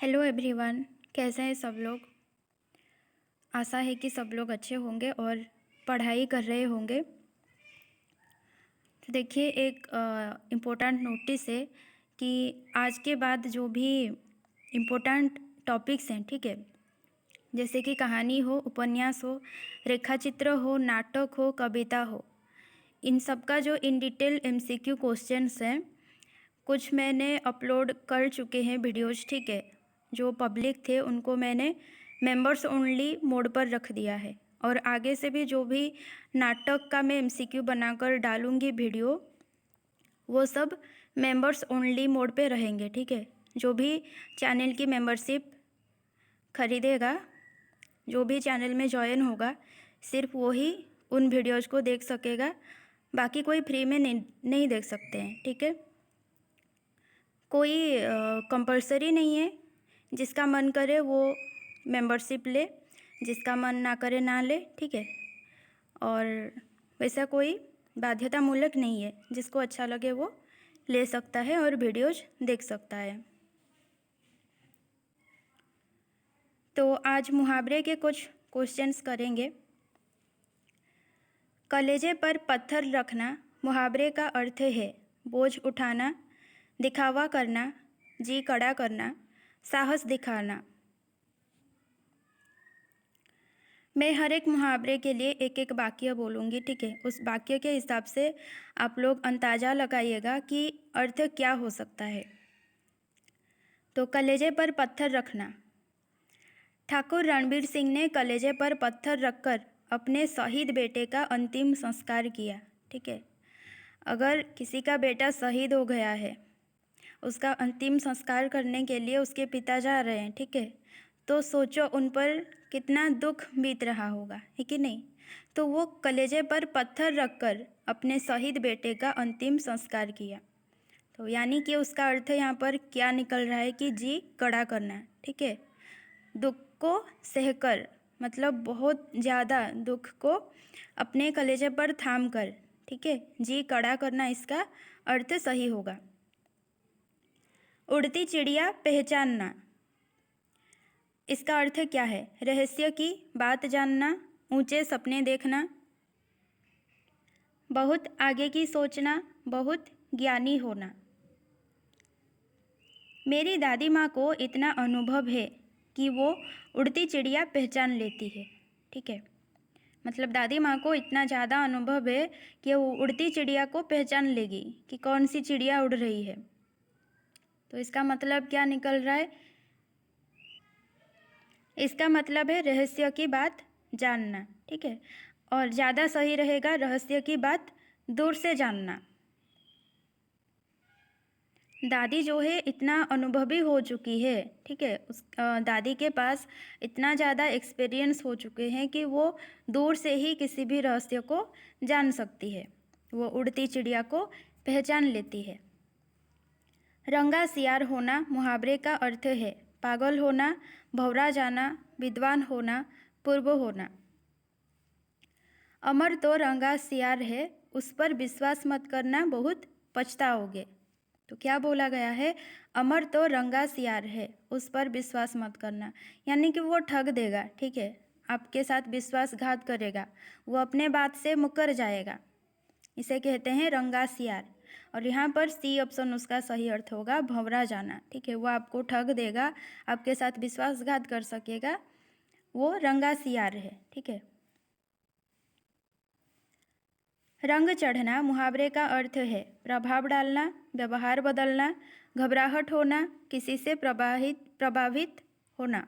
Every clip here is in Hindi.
Hello everyone. कैसे हैं सब लोग। आशा है कि सब लोग अच्छे होंगे और पढ़ाई कर रहे होंगे। तो देखिए, एक इम्पोर्टेंट नोटिस है कि आज के बाद जो भी इम्पोर्टेंट टॉपिक्स हैं, ठीक है, जैसे कि कहानी हो, उपन्यास हो, रेखाचित्र हो, नाटक हो, कविता हो, इन सब का जो इन डिटेल एमसीक्यू क्वेश्चंस हैं, कुछ मैंने अपलोड कर चुके हैं वीडियोज़, ठीक है। जो पब्लिक थे उनको मैंने मेंबर्स ओनली मोड पर रख दिया है, और आगे से भी जो भी नाटक का मैं एमसीक्यू बनाकर डालूँगी वीडियो, वो सब मेंबर्स ओनली मोड पे रहेंगे, ठीक है। जो भी चैनल की मेंबरशिप खरीदेगा, जो भी चैनल में ज्वाइन होगा, सिर्फ वही उन वीडियोज़ को देख सकेगा, बाकी कोई फ्री में नहीं देख सकते हैं, ठीक है। कोई कंपलसरी नहीं है, जिसका मन करे वो मेंबरशिप ले, जिसका मन ना करे ना ले, ठीक है। और वैसा कोई बाध्यतामूलक नहीं है, जिसको अच्छा लगे वो ले सकता है और वीडियोज देख सकता है। तो आज मुहावरे के कुछ क्वेश्चंस करेंगे। कलेजे पर पत्थर रखना मुहावरे का अर्थ है बोझ उठाना, दिखावा करना, जी कड़ा करना, साहस दिखाना। मैं हर एक मुहावरे के लिए एक एक वाक्य बोलूँगी, ठीक है। उस वाक्य के हिसाब से आप लोग अंदाज़ा लगाइएगा कि अर्थ क्या हो सकता है। तो कलेजे पर पत्थर रखना। ठाकुर रणबीर सिंह ने कलेजे पर पत्थर रखकर अपने शहीद बेटे का अंतिम संस्कार किया, ठीक है। अगर किसी का बेटा शहीद हो गया है, उसका अंतिम संस्कार करने के लिए उसके पिता जा रहे हैं, ठीक है, तो सोचो उन पर कितना दुख बीत रहा होगा, है कि नहीं। तो वो कलेजे पर पत्थर रखकर अपने शहीद बेटे का अंतिम संस्कार किया। तो यानी कि उसका अर्थ यहाँ पर क्या निकल रहा है कि जी कड़ा करना, ठीक है। दुख को सहकर, मतलब बहुत ज़्यादा दुख को अपने कलेजे पर थाम कर, ठीक है, जी कड़ा करना, इसका अर्थ सही होगा। उड़ती चिड़िया पहचानना, इसका अर्थ क्या है। रहस्य की बात जानना, ऊंचे सपने देखना, बहुत आगे की सोचना, बहुत ज्ञानी होना। मेरी दादी माँ को इतना अनुभव है कि वो उड़ती चिड़िया पहचान लेती है, ठीक है। मतलब दादी माँ को इतना ज़्यादा अनुभव है कि वो उड़ती चिड़िया को पहचान लेगी कि कौन सी चिड़िया उड़ रही है। तो इसका मतलब क्या निकल रहा है। इसका मतलब है रहस्य की बात जानना, ठीक है। और ज़्यादा सही रहेगा रहस्य की बात दूर से जानना। दादी जो है इतना अनुभवी हो चुकी है, ठीक है। उस दादी के पास इतना ज़्यादा एक्सपीरियंस हो चुके हैं कि वो दूर से ही किसी भी रहस्य को जान सकती है, वो उड़ती चिड़िया को पहचान लेती है। रंगा सियार होना मुहावरे का अर्थ है पागल होना, भौरा जाना, विद्वान होना, पूर्व होना। अमर तो रंगा सियार है, उस पर विश्वास मत करना, बहुत पछताओगे। तो क्या बोला गया है। अमर तो रंगा सियार है, उस पर विश्वास मत करना, यानी कि वो ठग देगा, ठीक है, आपके साथ विश्वासघात करेगा, वो अपने बात से मुकर जाएगा, इसे कहते हैं रंगा सियार। और यहाँ पर सी ऑप्शन उसका सही अर्थ होगा भंवरा जाना, ठीक है। वो आपको ठग देगा, आपके साथ विश्वासघात कर सकेगा, वो रंगा सियार है, ठीक है। रंग चढ़ना मुहावरे का अर्थ है प्रभाव डालना, व्यवहार बदलना, घबराहट होना, किसी से प्रभावित होना।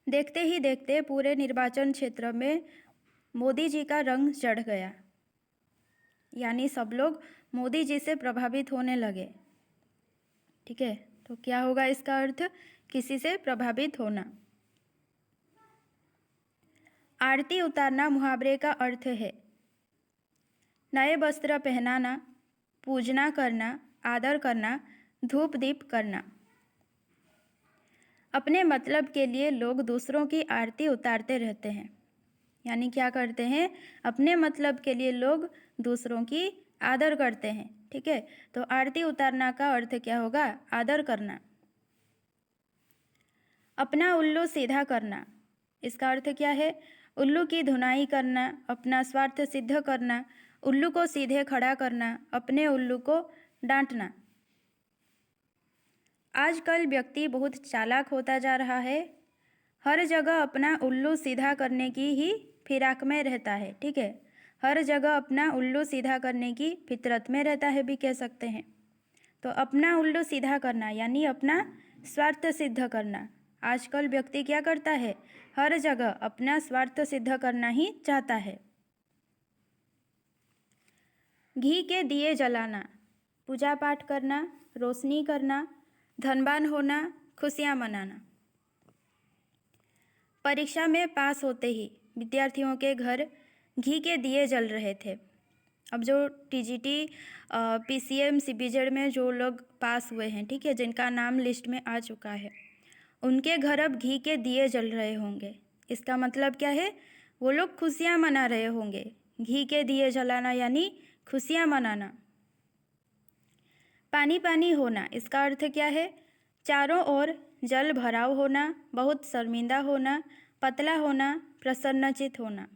देखते ही देखते पूरे निर्वाचन क्षेत्र में मोदी जी का रंग चढ़ गया, यानी सब लोग मोदी जी से प्रभावित होने लगे, ठीक है। तो क्या होगा इसका अर्थ, किसी से प्रभावित होना। आरती उतारना मुहावरे का अर्थ है नए वस्त्र पहनाना, पूजना करना, आदर करना, धूप दीप करना। अपने मतलब के लिए लोग दूसरों की आरती उतारते रहते हैं, यानी क्या करते हैं, अपने मतलब के लिए लोग दूसरों की आदर करते हैं, ठीक है। तो आरती उतारना का अर्थ क्या होगा, आदर करना। अपना उल्लू सीधा करना, इसका अर्थ क्या है? उल्लू की धुनाई करना, अपना स्वार्थ सिद्ध करना, उल्लू को सीधे खड़ा करना, अपने उल्लू को डांटना। आजकल व्यक्ति बहुत चालाक होता जा रहा है, हर जगह अपना उल्लू सीधा करने की ही फिराक में रहता है, ठीक है। हर जगह अपना उल्लू सीधा करने की फितरत में रहता है भी कह सकते हैं। तो अपना उल्लू सीधा करना यानी अपना स्वार्थ सिद्ध करना। आजकल व्यक्ति क्या करता है? हर जगह अपना स्वार्थ सिद्ध करना ही चाहता है। घी के दिए जलाना, पूजा पाठ करना, रोशनी करना, धनवान होना, खुशियाँ मनाना। परीक्षा में पास होते ही विद्यार्थियों के घर घी के दिए जल रहे थे। अब जो टीजीटी, पीसीएम, सीबीजेड में जो लोग पास हुए हैं, ठीक है, जिनका नाम लिस्ट में आ चुका है, उनके घर अब घी के दिए जल रहे होंगे। इसका मतलब क्या है? वो लोग खुशियाँ मना रहे होंगे। घी के दिए जलाना यानी खुशियाँ मनाना। पानी पानी होना, इसका अर्थ क्या है? चारों ओर जल भराव होना, बहुत शर्मिंदा होना, पतला होना, प्रसन्नचित होना।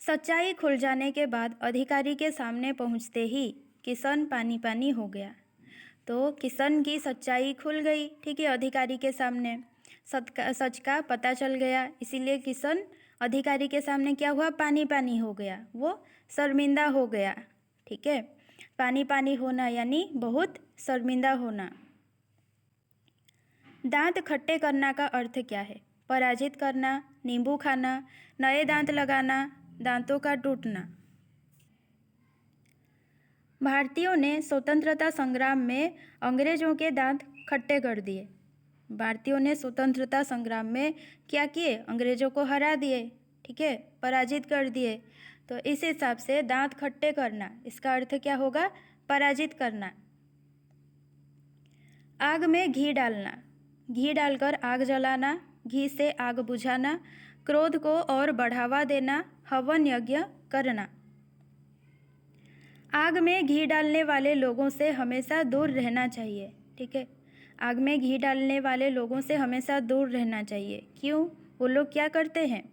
सच्चाई खुल जाने के बाद अधिकारी के सामने पहुंचते ही किशन पानी पानी हो गया। तो किशन की सच्चाई खुल गई, ठीक है, अधिकारी के सामने सच का पता चल गया, इसीलिए किशन अधिकारी के सामने क्या हुआ? पानी पानी हो गया, वो शर्मिंदा हो गया, ठीक है। पानी पानी होना यानी बहुत शर्मिंदा होना। दांत खट्टे करना का अर्थ क्या है? पराजित करना, नींबू खाना, नए दांत लगाना, दांतों का टूटना। भारतीयों ने स्वतंत्रता संग्राम में अंग्रेजों के दांत खट्टे कर दिए। भारतीयों ने स्वतंत्रता संग्राम में क्या किए? अंग्रेजों को हरा दिए, ठीक है, पराजित कर दिए। तो इस हिसाब से दांत खट्टे करना, इसका अर्थ क्या होगा? पराजित करना। आग में घी डालना, घी डालकर आग जलाना, घी से आग बुझाना, क्रोध को और बढ़ावा देना, हवन यज्ञ करना। आग में घी डालने वाले लोगों से हमेशा दूर रहना चाहिए, ठीक है। आग में घी डालने वाले लोगों से हमेशा दूर रहना चाहिए। क्यों? वो लोग क्या करते हैं?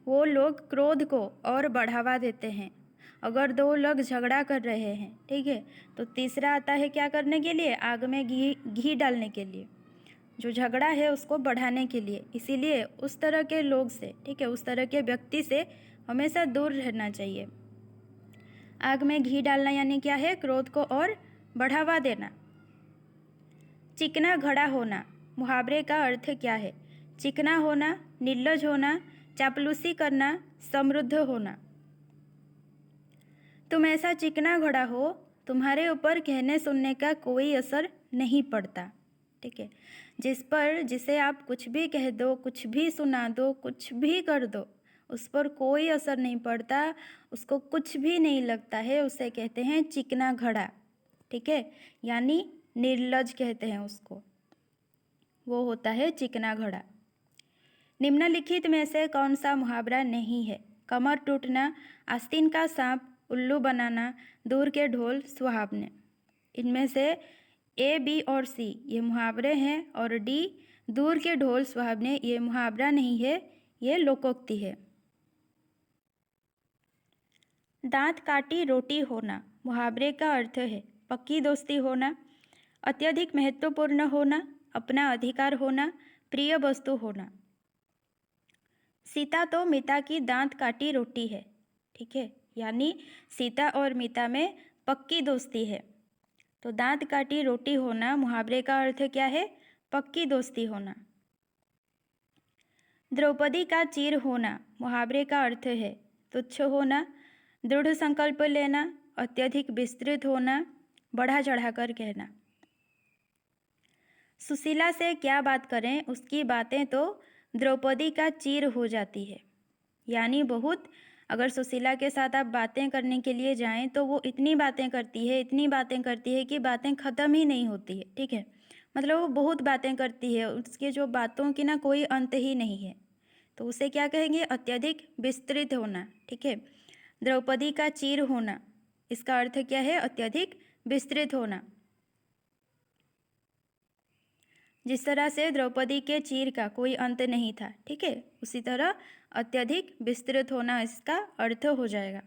वो लोग क्रोध को और बढ़ावा देते हैं। अगर दो लोग झगड़ा कर रहे हैं, ठीक है, तो तीसरा आता है क्या करने के लिए? आग में घी डालने के लिए, जो झगड़ा है उसको बढ़ाने के लिए। इसीलिए उस तरह के लोग से, ठीक है, उस तरह के व्यक्ति से हमेशा दूर रहना चाहिए। आग में घी डालना यानी क्या है? क्रोध को और बढ़ावा देना। चिकना घड़ा होना, मुहावरे का अर्थ क्या है? चिकना होना, निर्लज होना, चापलूसी करना, समृद्ध होना। तुम ऐसा चिकना घड़ा हो, तुम्हारे ऊपर कहने सुनने का कोई असर नहीं पड़ता, ठीक है। जिसे आप कुछ भी कह दो, कुछ भी सुना दो, कुछ भी कर दो, उस पर कोई असर नहीं पड़ता, उसको कुछ भी नहीं लगता है, उसे कहते हैं चिकना घड़ा, ठीक है, यानी निर्लज कहते हैं उसको, वो होता है चिकना घड़ा। निम्नलिखित में से कौन सा मुहावरा नहीं है? कमर टूटना, आस्तीन का सांप उल्लू बनाना, दूर के ढोल सुहावने। इनमें से ए, बी और सी ये मुहावरे हैं, और डी दूर के ढोल सुहावने ये मुहावरा नहीं है, ये लोकोक्ति है। दांत काटी रोटी होना, मुहावरे का अर्थ है पक्की दोस्ती होना, अत्यधिक महत्वपूर्ण होना, अपना अधिकार होना, प्रिय वस्तु होना। सीता तो मीता की दांत काटी रोटी है, ठीक है, यानी सीता और मीता में पक्की दोस्ती है। तो दांत काटी रोटी होना मुहावरे का अर्थ क्या है? पक्की दोस्ती होना। द्रौपदी का चीर होना मुहावरे का अर्थ है तुच्छ होना, दृढ़ संकल्प लेना, अत्यधिक विस्तृत होना, बढ़ा चढ़ाकर कहना। सुशीला से क्या बात करें, उसकी बातें तो द्रौपदी का चीर हो जाती है, यानी बहुत, अगर सुशीला के साथ आप बातें करने के लिए जाएं तो वो इतनी बातें करती है, इतनी बातें करती है कि बातें ख़त्म ही नहीं होती है, ठीक है, मतलब वो बहुत बातें करती है, उसके जो बातों की ना कोई अंत ही नहीं है, तो उसे क्या कहेंगे? अत्यधिक विस्तृत होना, ठीक है। द्रौपदी का चीर होना, इसका अर्थ क्या है? अत्यधिक विस्तृत होना। जिस तरह से द्रौपदी के चीर का कोई अंत नहीं था, ठीक है, उसी तरह अत्यधिक विस्तृत होना इसका अर्थ हो जाएगा।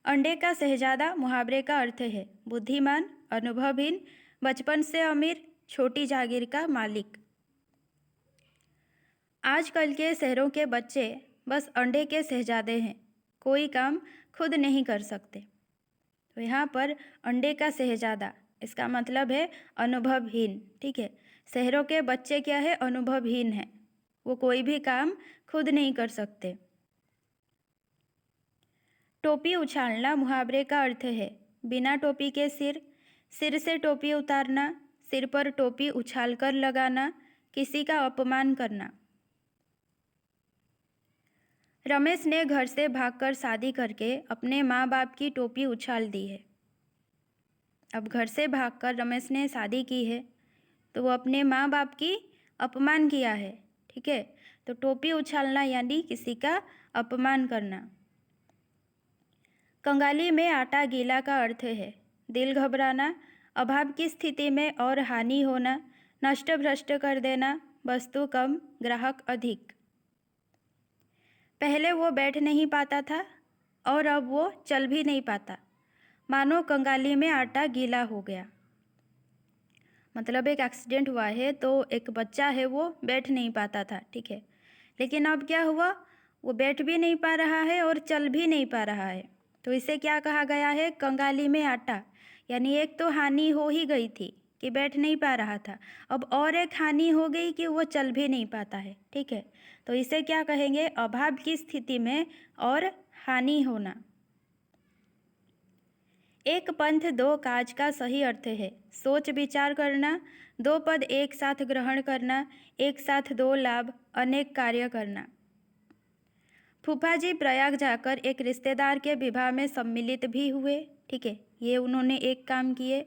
अंडे का शहजादा मुहावरे का अर्थ है बुद्धिमान, अनुभवहीन, बचपन से अमीर, छोटी जागीर का मालिक। आजकल के शहरों के बच्चे बस अंडे के शहजादे हैं, कोई काम खुद नहीं कर सकते। तो यहाँ पर अंडे का शहजादा इसका मतलब है अनुभवहीन, ठीक है। शहरों के बच्चे क्या है, अनुभवहीन है, वो कोई भी काम खुद नहीं कर सकते। टोपी उछालना मुहावरे का अर्थ है बिना टोपी के सिर, सिर से टोपी उतारना, सिर पर टोपी उछालकर लगाना, किसी का अपमान करना। रमेश ने घर से भागकर शादी करके अपने माँ बाप की टोपी उछाल दी है। अब घर से भागकर रमेश ने शादी की है तो वो अपने माँ बाप की अपमान किया है, ठीक है। तो टोपी उछालना यानी किसी का अपमान करना। कंगाली में आटा गीला का अर्थ है दिल घबराना, अभाव की स्थिति में और हानि होना, नष्ट भ्रष्ट कर देना, वस्तु कम ग्राहक अधिक। पहले वो बैठ नहीं पाता था और अब वो चल भी नहीं पाता, मानो कंगाली में आटा गीला हो गया। मतलब एक एक्सीडेंट हुआ है तो एक बच्चा है वो बैठ नहीं पाता था, ठीक है, लेकिन अब क्या हुआ, वो बैठ भी नहीं पा रहा है और चल भी नहीं पा रहा है। तो इसे क्या कहा गया है, कंगाली में आटा, यानी एक तो हानि हो ही गई थी कि बैठ नहीं पा रहा था, अब और एक हानि हो गई कि वो चल भी नहीं पाता है, ठीक है। तो इसे क्या कहेंगे, अभाव की स्थिति में और हानि होना। एक पंथ दो काज का सही अर्थ है सोच विचार करना, दो पद एक साथ ग्रहण करना, एक साथ दो लाभ, अनेक कार्य करना। फूफा जी प्रयाग जाकर एक रिश्तेदार के विवाह में सम्मिलित भी हुए, ठीक है, ये उन्होंने एक काम किए,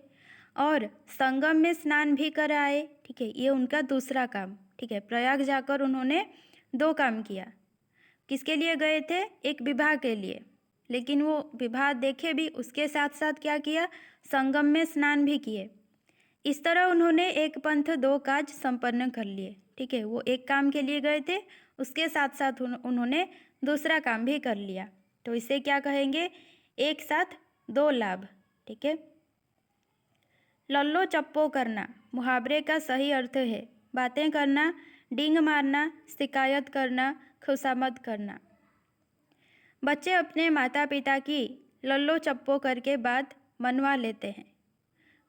और संगम में स्नान भी कराए, ठीक है, ये उनका दूसरा काम, ठीक है। प्रयाग जाकर उन्होंने दो काम किया। किसके लिए गए थे, एक विवाह के लिए, लेकिन वो विवाह देखे भी, उसके साथ साथ क्या किया, संगम में स्नान भी किए। इस तरह उन्होंने एक पंथ दो काज संपन्न कर लिए, ठीक है। वो एक काम के लिए गए थे, उसके साथ साथ उन्होंने दूसरा काम भी कर लिया। तो इसे क्या कहेंगे, एक साथ दो लाभ, ठीक है। लल्लो चप्पो करना मुहावरे का सही अर्थ है बातें करना, डींग मारना, शिकायत करना, खुशामद करना। बच्चे अपने माता पिता की लल्लो चप्पो करके बात मनवा लेते हैं।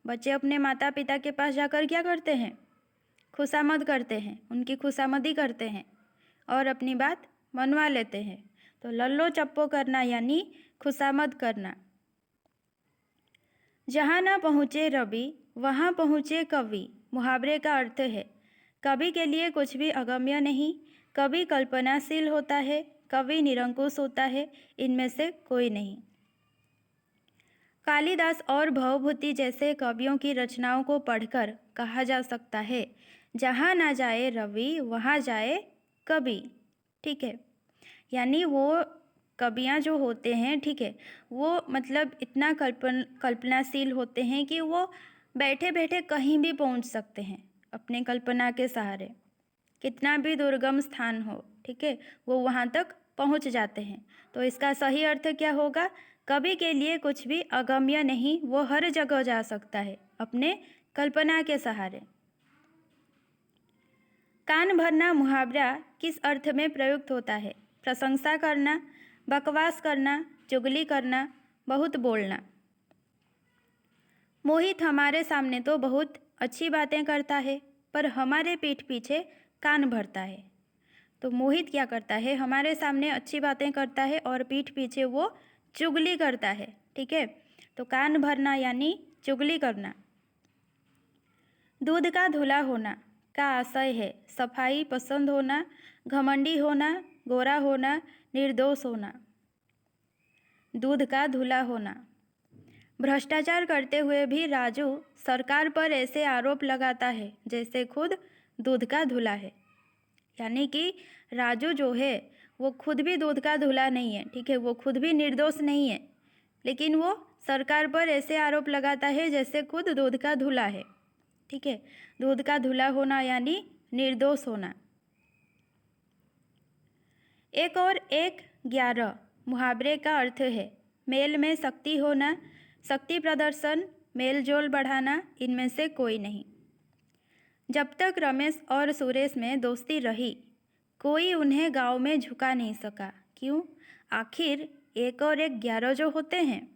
बच्चे अपने माता पिता के पास जाकर क्या करते हैं, खुशामद करते हैं, उनकी खुशामदी करते हैं और अपनी बात मनवा लेते हैं। तो लल्लो चप्पो करना यानी खुशामद करना। जहाँ ना पहुँचे रवि वहाँ पहुँचे कवि मुहावरे का अर्थ है कवि के लिए कुछ भी अगम्य नहीं, कवि कल्पनाशील होता है, कवि निरंकुश होता है, इनमें से कोई नहीं। कालिदास और भवभूति जैसे कवियों की रचनाओं को पढ़कर कहा जा सकता है जहाँ ना जाए रवि वहाँ जाए कवि, ठीक है। यानी वो कवियाँ जो होते हैं, ठीक है, वो मतलब इतना कल्पनाशील होते हैं कि वो बैठे बैठे कहीं भी पहुंच सकते हैं अपने कल्पना के सहारे, कितना भी दुर्गम स्थान हो, ठीक है, वो वहाँ तक पहुँच जाते हैं। तो इसका सही अर्थ क्या होगा, कवि के लिए कुछ भी अगम्य नहीं, वो हर जगह जा सकता है अपने कल्पना के सहारे। कान भरना मुहावरा किस अर्थ में प्रयुक्त होता है, प्रशंसा करना, बकवास करना, चुगली करना, बहुत बोलना। मोहित हमारे सामने तो बहुत अच्छी बातें करता है पर हमारे पीठ पीछे कान भरता है। तो मोहित क्या करता है, हमारे सामने अच्छी बातें करता है और पीठ पीछे वो चुगली करता है, ठीक है। तो कान भरना यानी चुगली करना। दूध का धुला होना का आशय है सफाई पसंद होना, घमंडी होना, गोरा होना, निर्दोष होना। दूध का धुला होना। भ्रष्टाचार करते हुए भी राजू सरकार पर ऐसे आरोप लगाता है जैसे खुद दूध का धुला है। यानी कि राजू जो है वो खुद भी दूध का धुला नहीं है, ठीक है, वो खुद भी निर्दोष नहीं है, लेकिन वो सरकार पर ऐसे आरोप लगाता है जैसे खुद दूध का धुला है। ठीक है। दूध का धुला होना यानी निर्दोष होना। एक और एक 11 मुहावरे का अर्थ है मेल में शक्ति होना, शक्ति प्रदर्शन, मेल जोल बढ़ाना, इनमें से कोई नहीं। जब तक रमेश और सुरेश में दोस्ती रही कोई उन्हें गांव में झुका नहीं सका। क्यों? आखिर एक और एक 11 जो होते हैं,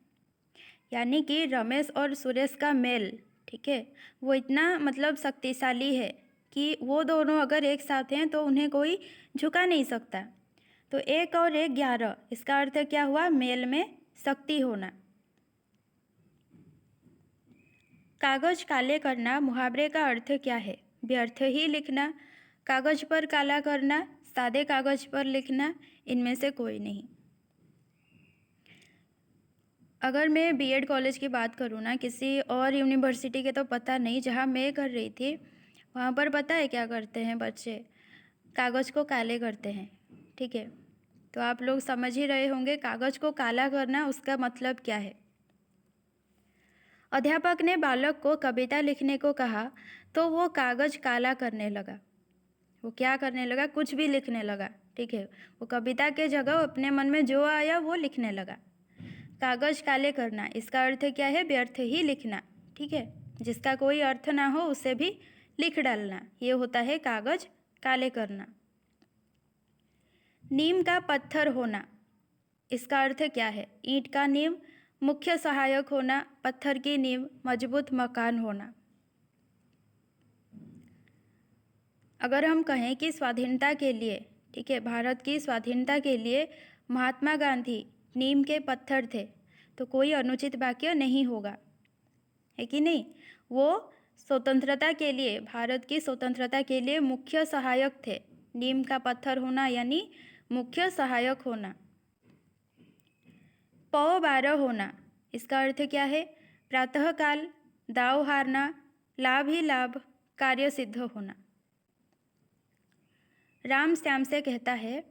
यानी कि रमेश और सुरेश का मेल, ठीक है, वो इतना मतलब शक्तिशाली है कि वो दोनों अगर एक साथ हैं तो उन्हें कोई झुका नहीं सकता। तो एक और एक 11 इसका अर्थ क्या हुआ? मेल में शक्ति होना। कागज काले करना मुहावरे का अर्थ क्या है? व्यर्थ ही लिखना, कागज पर काला करना, सादे कागज पर लिखना, इनमें से कोई नहीं। अगर मैं बीएड कॉलेज की बात करूँ ना, किसी और यूनिवर्सिटी के तो पता नहीं, जहाँ मैं कर रही थी वहाँ पर पता है क्या करते हैं बच्चे? कागज़ को काले करते हैं, ठीक है। तो आप लोग समझ ही रहे होंगे कागज़ को काला करना उसका मतलब क्या है। अध्यापक ने बालक को कविता लिखने को कहा तो वो कागज़ काला करने लगा। वो क्या करने लगा? कुछ भी लिखने लगा, ठीक है। वो कविता के जगह अपने मन में जो आया वो लिखने लगा। कागज़ काले करना इसका अर्थ क्या है? व्यर्थ ही लिखना, ठीक है। जिसका कोई अर्थ ना हो उसे भी लिख डालना, ये होता है कागज़ काले करना। नीम का पत्थर होना इसका अर्थ क्या है? ईंट का नींव, मुख्य सहायक होना, पत्थर की नींव, मजबूत मकान होना। अगर हम कहें कि स्वाधीनता के लिए, ठीक है, भारत की स्वाधीनता के लिए महात्मा गांधी नीम के पत्थर थे तो कोई अनुचित वाक्य नहीं होगा, है कि नहीं? वो स्वतंत्रता के लिए, भारत की स्वतंत्रता के लिए मुख्य सहायक थे। नीम का पत्थर होना यानी मुख्य सहायक होना। पौ 12 होना इसका अर्थ क्या है? प्रातःकाल, दाव हारना, लाभ ही लाभ, कार्य सिद्ध होना। राम श्याम से कहता है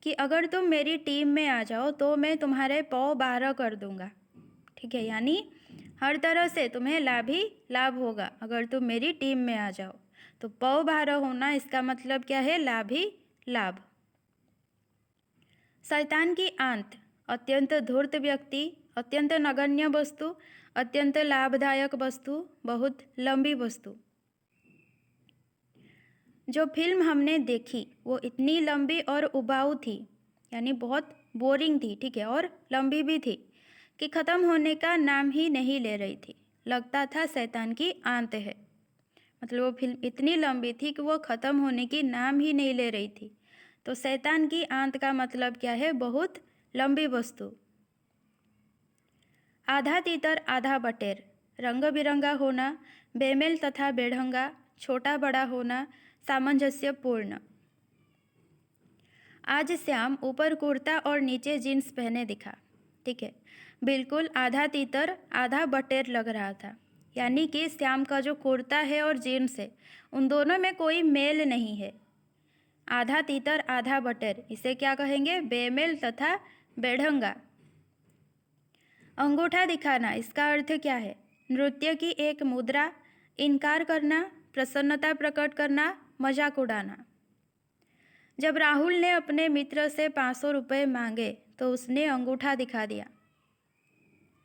कि अगर तुम मेरी टीम में आ जाओ तो मैं तुम्हारे पौ 12 कर दूंगा, ठीक है। यानी हर तरह से तुम्हें लाभ ही लाभ होगा अगर तुम मेरी टीम में आ जाओ। तो पौ 12 होना इसका मतलब क्या है? लाभ ही लाभ। शैतान की आंत अत्यंत धूर्त व्यक्ति, अत्यंत नगण्य वस्तु, अत्यंत लाभदायक वस्तु, बहुत लंबी वस्तु। जो फिल्म हमने देखी वो इतनी लंबी और उबाऊ थी, यानी बहुत बोरिंग थी, ठीक है, और लंबी भी थी कि ख़त्म होने का नाम ही नहीं ले रही थी। लगता था शैतान की आंत है। मतलब वो फिल्म इतनी लंबी थी कि वो ख़त्म होने की नाम ही नहीं ले रही थी। तो शैतान की आंत का मतलब क्या है? बहुत लंबी वस्तु। आधा तीतर आधा बटेर, रंग बिरंगा होना, बेमेल तथा बेढंगा, छोटा बड़ा होना, सामंजस्यपूर्ण। आज श्याम ऊपर कुर्ता और नीचे जीन्स पहने दिखा, ठीक है। बिल्कुल आधा तीतर आधा बटेर लग रहा था, यानी कि श्याम का जो कुर्ता है और जीन्स है उन दोनों में कोई मेल नहीं है। आधा तीतर आधा बटेर, इसे क्या कहेंगे? बेमेल तथा बेढंगा। अंगूठा दिखाना इसका अर्थ क्या है? नृत्य की एक मुद्रा, इनकार करना, प्रसन्नता प्रकट करना, मजाक उड़ाना। जब राहुल ने अपने मित्र से 500 रुपये मांगे तो उसने अंगूठा दिखा दिया।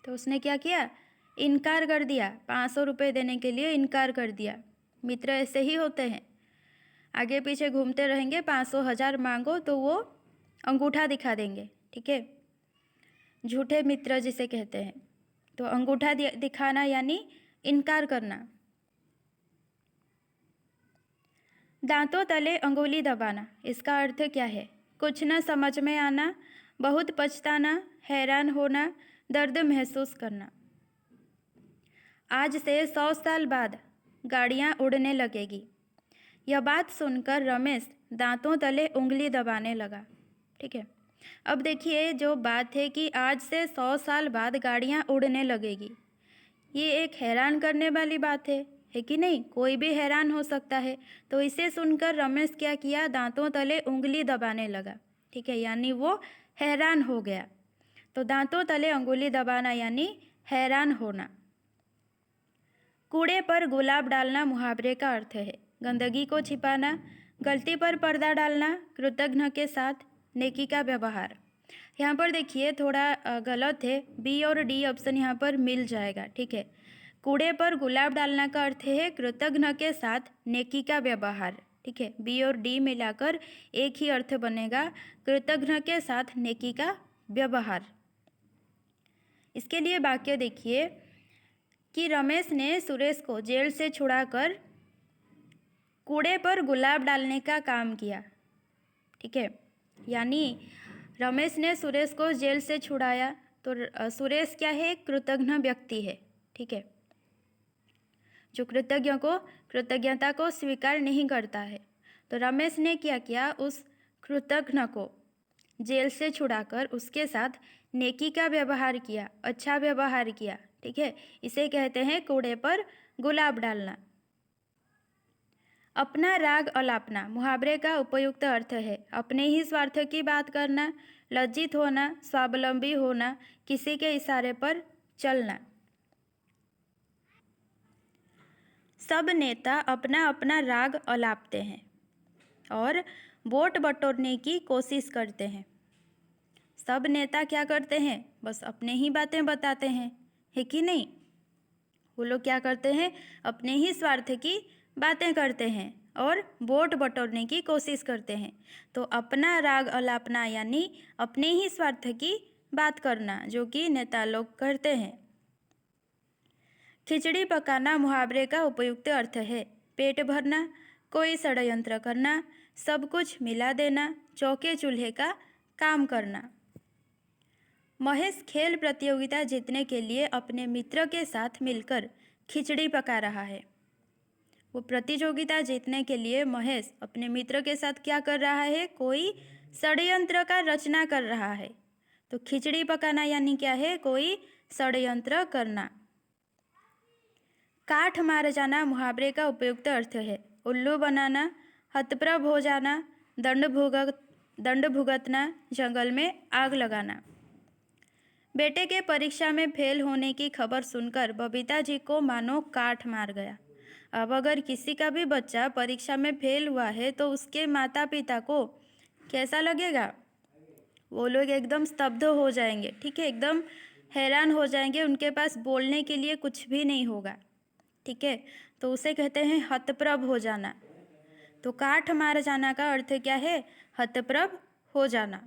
तो उसने क्या किया? इनकार कर दिया, 500 रुपये देने के लिए इनकार कर दिया। मित्र ऐसे ही होते हैं, आगे पीछे घूमते रहेंगे, 500 1000 मांगो तो वो अंगूठा दिखा देंगे, ठीक है। झूठे मित्र जिसे कहते हैं। तो अंगूठा दिखाना यानी इनकार करना। दांतों तले अंगुली दबाना इसका अर्थ क्या है? कुछ न समझ में आना, बहुत पछताना, हैरान होना, दर्द महसूस करना। आज से 100 साल बाद गाड़ियाँ उड़ने लगेगी। यह बात सुनकर रमेश दांतों तले उंगली दबाने लगा, ठीक है। अब देखिए जो बात है कि आज से 100 साल बाद गाड़ियाँ उड़ने लगेगी, ये एक हैरान करने वाली बात है कि नहीं? कोई भी हैरान हो सकता है। तो इसे सुनकर रमेश क्या किया? दांतों तले उंगली दबाने लगा, ठीक है, यानी वो हैरान हो गया। तो दांतों तले उंगली दबाना यानी हैरान होना। कूड़े पर गुलाब डालना मुहावरे का अर्थ है। गंदगी को छिपाना, गलती पर पर्दा डालना, कृतघ्न के साथ, नेकी का व्यवहार। यहाँ पर देखिए थोड़ा गलत है, बी और डी ऑप्शन यहाँ पर मिल जाएगा, ठीक है। कूड़े पर गुलाब डालना का अर्थ है कृतघ्न के साथ नेकी का व्यवहार, ठीक है। बी और डी मिलाकर एक ही अर्थ बनेगा, कृतघ्न के साथ नेकी का व्यवहार। इसके लिए वाक्य देखिए कि रमेश ने सुरेश को जेल से छुड़ाकर कूड़े पर गुलाब डालने का काम किया, ठीक है। यानी रमेश ने सुरेश को जेल से छुड़ाया, तो सुरेश क्या है, कृतघ्न व्यक्ति है, ठीक है, जो कृतज्ञता को स्वीकार नहीं करता है। तो रमेश ने क्या किया, उस कृतघ्न को जेल से छुड़ाकर उसके साथ नेकी का व्यवहार किया, अच्छा व्यवहार किया, ठीक है। इसे कहते हैं कूड़े पर गुलाब डालना। अपना राग अलापना मुहावरे का उपयुक्त अर्थ है अपने ही स्वार्थ की बात करना, लज्जित होना, स्वावलंबी होना, किसी के इशारे पर चलना। सब नेता अपना अपना राग अलापते हैं और वोट बटोरने की कोशिश करते हैं। सब नेता क्या करते हैं, बस अपने ही बातें बताते हैं, है कि नहीं। वो लोग क्या करते हैं, अपने ही स्वार्थ की बातें करते हैं और वोट बटोरने की कोशिश करते हैं। तो अपना राग अलापना यानी अपने ही स्वार्थ की बात करना, जो कि नेता लोग करते हैं। खिचड़ी पकाना मुहावरे का उपयुक्त अर्थ है पेट भरना, कोई षड्यंत्र करना, सब कुछ मिला देना, चौके चूल्हे का काम करना। महेश खेल प्रतियोगिता जीतने के लिए अपने मित्र के साथ मिलकर खिचड़ी पका रहा है। वो प्रतियोगिता जीतने के लिए महेश अपने मित्र के साथ क्या कर रहा है, कोई षड्यंत्र का रचना कर रहा है। तो खिचड़ी पकाना यानी क्या है, कोई षड्यंत्र करना। काठ मार जाना मुहावरे का उपयुक्त अर्थ है उल्लू बनाना, हतप्रभ हो जाना, दंड भुगतना, जंगल में आग लगाना। बेटे के परीक्षा में फेल होने की खबर सुनकर बबीता जी को मानो काठ मार गया। अब अगर किसी का भी बच्चा परीक्षा में फेल हुआ है तो उसके माता पिता को कैसा लगेगा, वो लोग एकदम स्तब्ध हो जाएंगे, ठीक है, एकदम हैरान हो जाएंगे, उनके पास बोलने के लिए कुछ भी नहीं होगा, ठीक है। तो उसे कहते हैं हतप्रभ हो जाना। तो काठ मार जाना का अर्थ क्या है, हतप्रभ हो जाना।